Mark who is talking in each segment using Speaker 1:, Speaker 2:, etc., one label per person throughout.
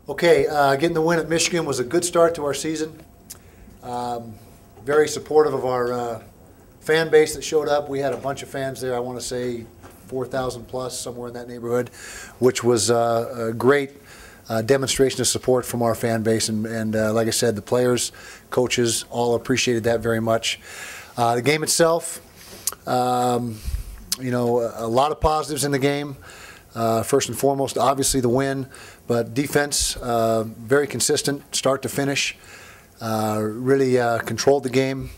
Speaker 1: Okay, getting the win at Michigan was a good start to our season. Very supportive of our fan base that showed up. We had a bunch of fans there, I want to say 4,000 plus, somewhere in that neighborhood, which was a great demonstration of support from our fan base. And like I said, the players, coaches, all appreciated that very much. The game itself, you know, a lot of positives in the game. First and foremost, obviously the win, but defense, very consistent, start to finish. Really controlled the game.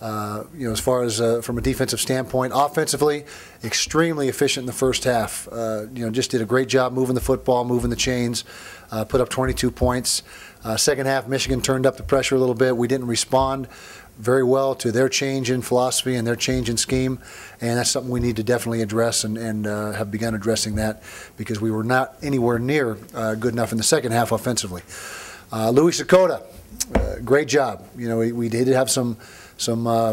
Speaker 1: You know, as far as from a defensive standpoint, offensively, extremely efficient in the first half. You know, just did a great job moving the football, moving the chains, put up 22 points. Second half, Michigan turned up the pressure a little bit. We didn't respond very well to their change in philosophy and their change in scheme, and that's something we need to definitely address and have begun addressing that, because we were not anywhere near good enough in the second half offensively. Louis Sakota, great job. You know, we did have some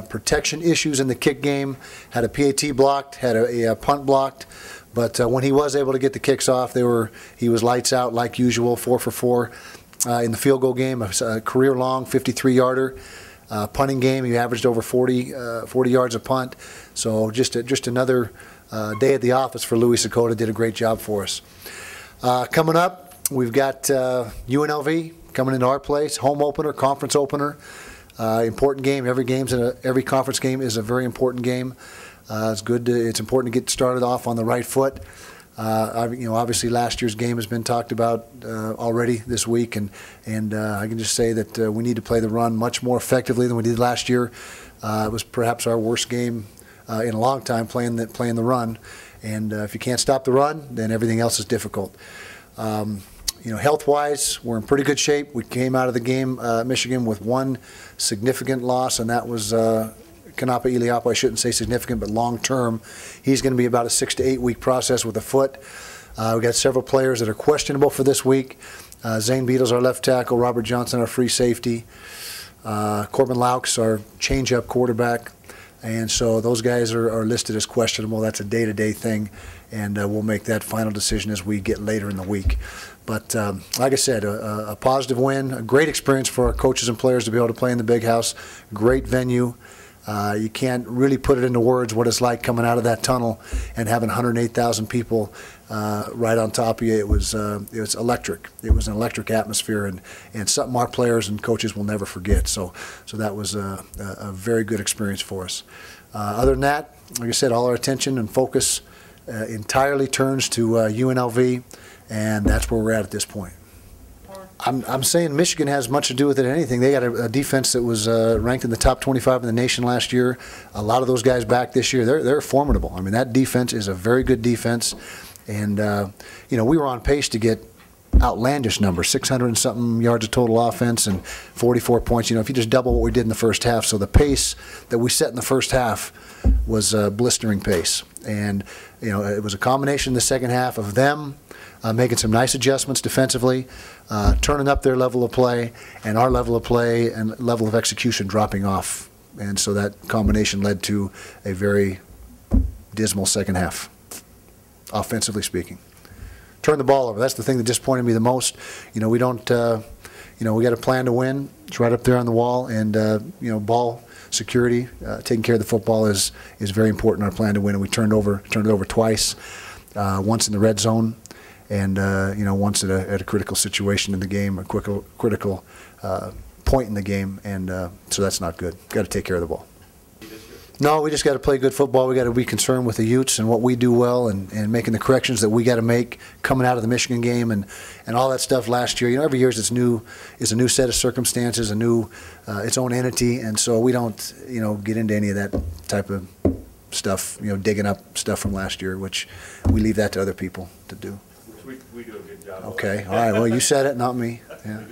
Speaker 1: protection issues in the kick game, had a PAT blocked, had a punt blocked, but when he was able to get the kicks off, he was lights out like usual, 4 for 4 in the field goal game, a career-long 53-yarder. Punting game, he averaged over 40 yards a punt. So just another day at the office for Louis Sakota. Did a great job for us. Coming up, we've got UNLV coming into our place, home opener, conference opener. Important game. Every conference game is a very important game. It's important to get started off on the right foot. You know, obviously last year's game has been talked about already this week, and I can just say that we need to play the run much more effectively than we did last year. It was perhaps our worst game in a long time playing the run, and if you can't stop the run, then everything else is difficult. You know, health-wise, we're in pretty good shape. We came out of the game, Michigan, with one significant loss, and that was Kanapa Iliapa. I shouldn't say significant, but long-term. He's going to be about a 6 to 8 week process with a foot. We've got several players that are questionable for this week. Zane Beatles, our left tackle. Robert Johnson, our free safety. Corbin Laux, our change-up quarterback. And so those guys are listed as questionable. That's a day-to-day thing, and we'll make that final decision as we get later in the week. But like I said, a positive win, a great experience for our coaches and players to be able to play in the Big House. Great venue. You can't really put it into words what it's like coming out of that tunnel and having 108,000 people right on top of you. It was electric. It was an electric atmosphere, and something our players and coaches will never forget. So that was a very good experience for us. Other than that, like I said, all our attention and focus entirely turns to UNLV, and that's where we're at this point. I'm saying Michigan has much to do with it than anything. They got a defense that was ranked in the top 25 in the nation last year. A lot of those guys back this year, they're formidable. I mean, that defense is a very good defense. And, you know, we were on pace to get outlandish numbers, 600 and something yards of total offense and 44 points. You know, if you just double what we did in the first half. So the pace that we set in the first half was a blistering pace. And, you know, it was a combination in the second half of them making some nice adjustments defensively, turning up their level of play, and our level of play and level of execution dropping off. And so that combination led to a very dismal second half, offensively speaking. Turn the ball over. That's the thing that disappointed me the most. You know, we don't, you know, we got a plan to win. It's right up there on the wall, and, you know, ball security, taking care of the football is very important in our plan to win, and we turned it over twice, once in the red zone, and you know, once at a critical situation in the game, a critical point in the game, and so that's not good. Got to take care of the ball. No, we just got to play good football. We got to be concerned with the Utes and what we do well, and making the corrections that we got to make coming out of the Michigan game and all that stuff last year. You know, every year is a new set of circumstances, its own entity, and so we don't, you know, get into any of that type of stuff. You know, digging up stuff from last year, which we leave that to other people to do.
Speaker 2: We do a good job.
Speaker 1: Okay, all right. Well, you said it, not me. Yeah.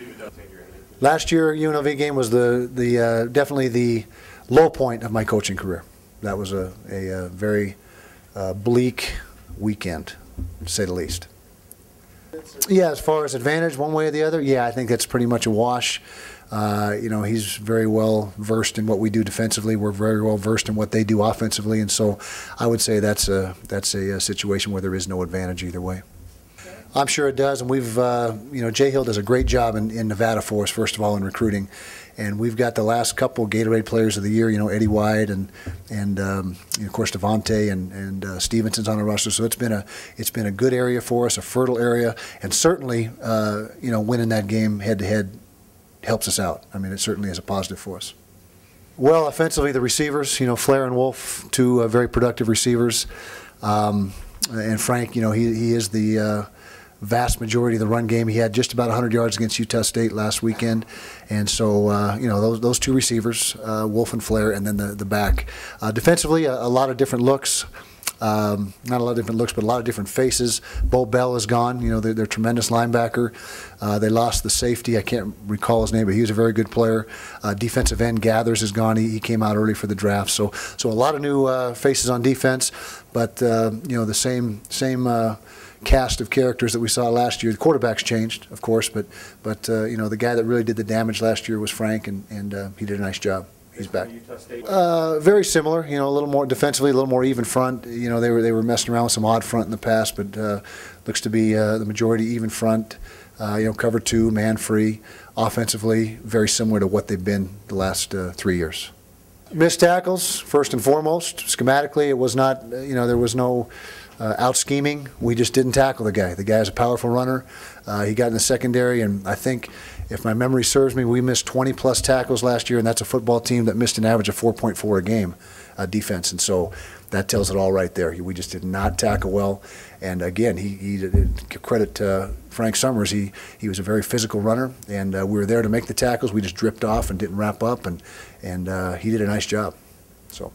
Speaker 1: Last year, UNLV game was definitely the low point of my coaching career. That was a very bleak weekend, to say the least. Yeah, as far as advantage, one way or the other, yeah, I think that's pretty much a wash. You know, he's very well versed in what we do defensively. We're very well versed in what they do offensively, and so I would say that's a situation where there is no advantage either way. I'm sure it does, and we've, Jay Hill does a great job in Nevada for us, first of all, in recruiting. And we've got the last couple Gatorade Players of the Year, Eddie White and of course Devontae and Stevenson's on the roster. So it's been a good area for us, a fertile area, and certainly, winning that game head-to-head helps us out. I mean, it certainly is a positive for us. Well, offensively, the receivers, Flair and Wolf, two very productive receivers. And Frank, he is the vast majority of the run game. He had just about 100 yards against Utah State last weekend. And so, those two receivers, Wolf and Flair, and then the back. Defensively, a lot of different looks. Not a lot of different looks, but a lot of different faces. Bo Bell is gone. They're tremendous linebacker. They lost the safety. I can't recall his name, but he was a very good player. Defensive end Gathers is gone. He came out early for the draft. So a lot of new faces on defense, but the same cast of characters that we saw last year. The quarterbacks changed, of course, but the guy that really did the damage last year was Frank, and he did a nice job. He's back. Very similar, a little more defensively, a little more even front. They were messing around with some odd front in the past, but looks to be the majority even front. Cover two, man free. Offensively, very similar to what they've been the last 3 years. Missed tackles, first and foremost. Schematically, it was not, there was no out scheming. We just didn't tackle the guy. The guy's a powerful runner. He got in the secondary, and I think, if my memory serves me, we missed 20-plus tackles last year, and that's a football team that missed an average of 4.4 a game defense. And so that tells it all right there. We just did not tackle well. And again, he credit to Frank Summers. He was a very physical runner, and we were there to make the tackles. We just dripped off and didn't wrap up, and he did a nice job. So.